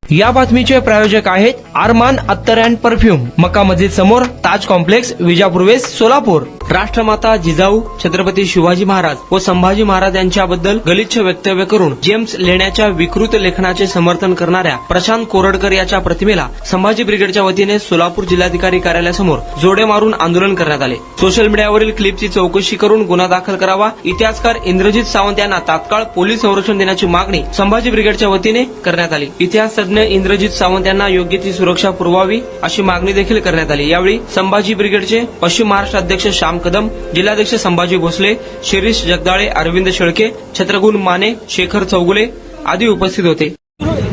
या बातमीचे प्रायोजक आहेत अरमान अत्तर अँड परफ्यूम, मक्का मस्जिद समोर, ताज कॉम्प्लेक्स, विजापूर वेस्ट, सोलापूर। राष्ट्रमाता जिजाऊ छत्रपती शिवाजी महाराज व संभाजी महाराज यांच्याबद्दल गलिच्छ वक्तव्य करून जेम्स लेण्याच्या विकृत लेखनाचे समर्थन करणाऱ्या प्रशांत कोरडकर याच्या प्रतिमेला संभाजी ब्रिगेडच्या वतीने सोलापूर जिल्हाधिकारी कार्यालयासमोर जोडे मारून आंदोलन करण्यात आले। सोशल मीडियावरील क्लिपची चौकशी करून गुन्हा दाखल करावा, इतिहासकार इंद्रजित सावंत यांना तात्काळ पोलीस संरक्षण देण्याची मागणी संभाजी ब्रिगेडच्या वतीने करण्यात आली। इतिहास तज्ञ इंद्रजित सावंत यांना योग्य ती सुरक्षा पुरवावी अशी मागणी देखील करण्यात आली। यावेळी संभाजी ब्रिगेडचे पश्चिम महाराष्ट्र अध्यक्ष श्याम कदम, जिल्हाध्यक्ष संभाजी भोसले, शिरीष जगदाळे, अरविंद शेळके, छत्रगुण माने, शेखर चौगुले आदी उपस्थित होते।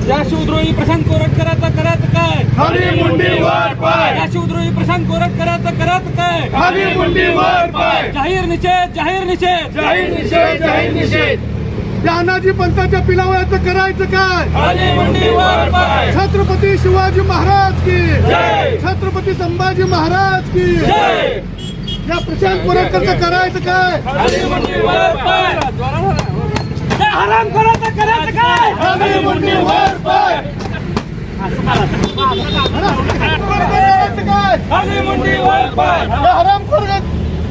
या शिवद्रोही प्रशांत कोरटकरांचा करायचं काय? खाली मुंडी वर पाय. या शिवद्रोही प्रशांत कोरटकरांचं करायचं काय? खाली मुंडी वर पाय. जाहीर निषेध, जाहीर निषेध, जाहीर निषेध, जाहीर निषेध. तानाजी पंताच्या पिलावयाचं करायचं काय? खाली मुंडी वर पाय. छत्रपती शिवाजी महाराज की जय. छत्रपती संभाजी महाराज की जय. या प्रशांत कोरटकरचं करायचं काय? खाली मुंडी वर पाय. या हरामखोराचं करायचं काय? खाली मुंडी वर पाय. करायचं काय? खाली मुंडी वर पाय. या हरामखोर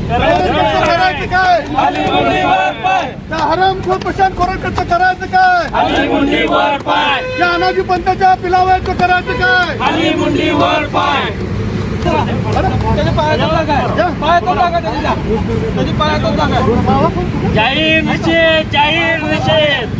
करायचं काय? खाली मुंडी वर पाय. त्या हरामखोर प्रशांत कोरटकरचं करायचं काय? खाली मुंडी वर पाय. या अनाजी पंताच्या पिलावयाचं करायचं काय? खाली मुंडी वर पाय. त्याच्या पायातच लागा, पायातच लागा त्याच्या, त्याच्या पायातच लागा। जाहीर निषेध, जाहीर निषेध,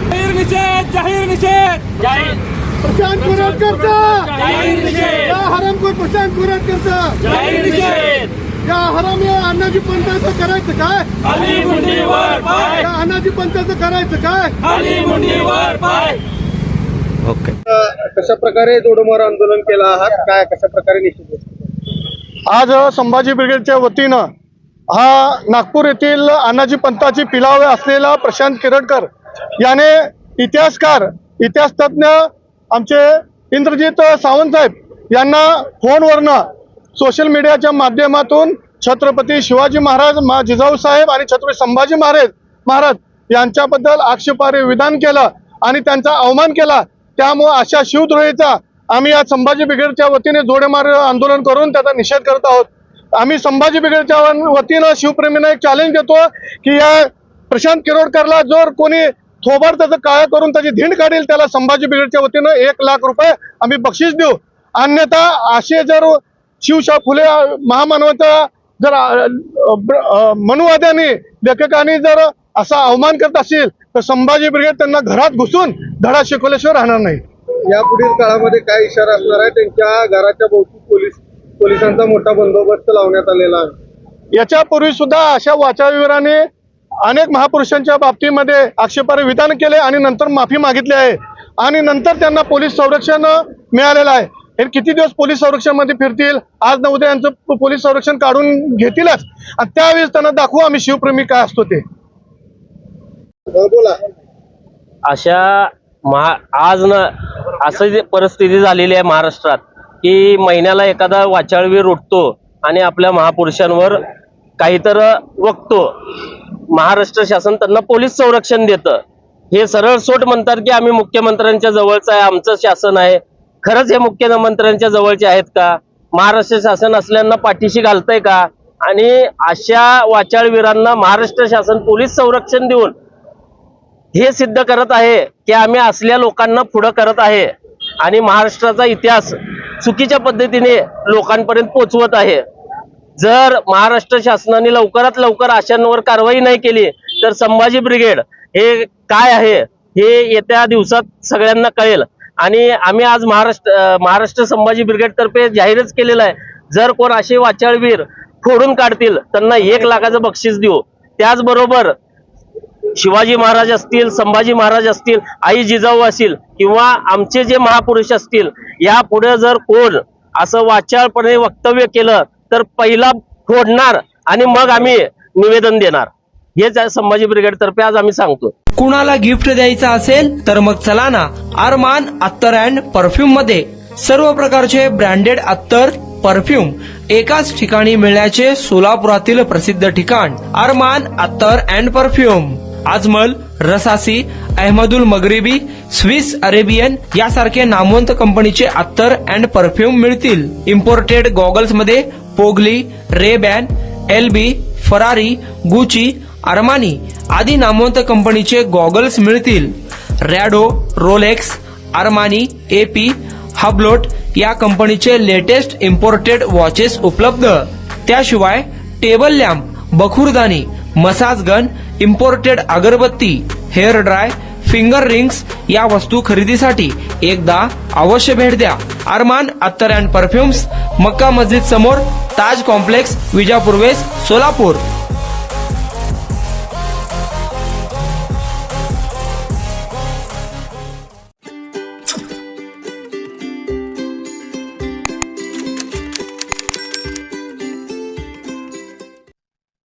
जाहीर निषेध, जाहीर निषेध, जाहीर प्रशांत कोरटकरचा जाहीर निषेध, या हरामखोर प्रशांत कोरटकरचा जाहीर निषेध. या हराम या अनाजी पंताचं करायचं काय? खाली मुंडी वर पाय. या अनाजी पंताचं करायचं काय? खाली मुंडी वर पाय. कशा प्रकारे जोडमार आंदोलन केलं आहात, काय कशा प्रकारे निश्चित? आज संभाजी ब्रिगेडच्या वतीनं हा नागपूर येथील अनाजी पंताची पिलावे असलेला प्रशांत कोरटकर याने इतिहास तज्ञ आमचे इंद्रजित सावंत साहेब यांना फोनवरनं सोशल मीडियाच्या माध्यमातून छत्रपती शिवाजी महाराज, जिजाऊ साहेब आणि छत्रपती संभाजी महाराज यांच्याबद्दल आक्षेपार्ह विधान केलं आणि त्यांचा अवमान केला। त्यामुळे अशा शिवद्रोहीचा आम्ही आज संभाजी ब्रिगेडच्या वतीने जोडेमार आंदोलन करून त्याचा निषेध करत आहोत। आम्ही संभाजी ब्रिगेडच्या वतीनं शिवप्रेमींना एक चॅलेंज देतो की या प्रशांत कोरटकरला जर कोणी थोबाड त्याचं काळं करून त्याची धिंड काढेल त्याला संभाजी ब्रिगेडच्या वतीनं 1 लाख रुपये आम्ही बक्षीस देऊ। अन्यथा असे जर शिवशाह फुले महामानवाचा जर मनुवाद्यांनी लेखकांनी जर असा अवमान करत असेल तर संभाजी ब्रिगेड त्यांना घरात घुसून धडा शिकवल्याशिवाय राहणार नाही। या पुढील काळामध्ये काय इशारा असणार आहे? त्यांच्या घराच्या भोवती पोलिसांचा मोठा बंदोबस्त लावण्यात आलेला आहे। याच्यापूर्वी सुद्धा अशा वाचावीराने अनेक महापुरुषांच्या बाबतीमध्ये आक्षेपार्ह विधान केले आणि नंतर माफी मागितली आहे आणि नंतर त्यांना पोलीस संरक्षण मिळालेलं आहे। हे किती दिवस पोलीस संरक्षण मध्ये फिरतील? आज ना उद्या यांचं पोलीस संरक्षण काढून घेतीलच आणि त्यावेळेस त्यांना दाखवू आम्ही शिवप्रेमी काय असतो ते। बोला। अशा आज ना असं परिस्थिती झालेली आहे महाराष्ट्रात की महिन्याला एखादा वाचाळवीर उठतो आणि आपल्या महापुरुषांवर काहीतरी वक्तो। महाराष्ट्र शासन त्यांना पोलीस संरक्षण देतं। हे सरळ सोट म्हणतात की आम्ही मुख्यमंत्र्यांच्या जवळचं आहे, आमचं शासन आहे। खरंच हे मुख्यमंत्र्यांच्या जवळचे आहेत का? महाराष्ट्र शासन असल्यांना पाठीशी घालतंय का? आणि अशा वाचाळवीरांना महाराष्ट्र शासन पोलीस संरक्षण देऊन हे सिद्ध करत आहे की आम्ही असल्या लोकांना पुढं करत आहे आणि महाराष्ट्राचा इतिहास चुकीच्या पद्धतीने लोकांपर्यंत पोहोचवत आहे। जर महाराष्ट्र शासनाने लवकरात लवकर अशांवर कारवाई नाही केली तर संभाजी ब्रिगेड हे काय आहे हे येत्या दिवसात सगळ्यांना कळेल। आणि आम्ही आज महाराष्ट्र संभाजी ब्रिगेड तर्फे जाहीरच केलेलं आहे, जर कोण असे वाचाळवीर फोडून काढतील त्यांना 1 लाखाचं बक्षीस देऊ। त्याचबरोबर शिवाजी महाराज असतील, संभाजी महाराज असतील, आई जिजाऊ असतील किंवा आमचे जे महापुरुष असतील, यापुढे जर कोण असं वाचाळपणे वक्तव्य केलं तर पहिला फोडणार आणि मग आम्ही निवेदन देणार। हेच संभाजी ब्रिगेड तर्फे आज आम्ही सांगतो। कुणाला गिफ्ट द्यायचं असेल तर मग चला ना अरमान अत्तर अँड परफ्यूम मध्ये सर्व प्रकारचे ब्रँडेड अत्तर परफ्यूम एकाच ठिकाणी मिळण्याचे सोलापुरातील प्रसिद्ध ठिकाण Armaan attar and perfume, Ajmal, Rasasi, Ahmed Al Maghribi, Swiss Arabian यासारखे नामवंत कंपनीचे अत्तर अँड परफ्यूम मिळतील. इम्पोर्टेड गॉगल्स मध्ये पोगली, Ray Ban, LB, Ferrari, Gucci, Armani आदी नामवंत कंपनीचे गॉगल्स मिळतील. Rado, Rolex, Armani, AP, Hublot या कंपनीचे लेटेस्ट इम्पोर्टेड वॉचेस उपलब्ध. त्याशिवाय टेबल लॅम्प, बखुरदानी, मसाज गन, इम्पोर्टेड अगरबत्ती, हेअर ड्राय, फिंगर रिंग्स या वस्तू खरेदीसाठी एकदा अवश्य भेट द्या. अरमान अत्तर अँड परफ्युम्स, मक्का मस्जिद समोर, ताज कॉम्प्लेक्स, विजापूर वेस्ट, सोलापूर.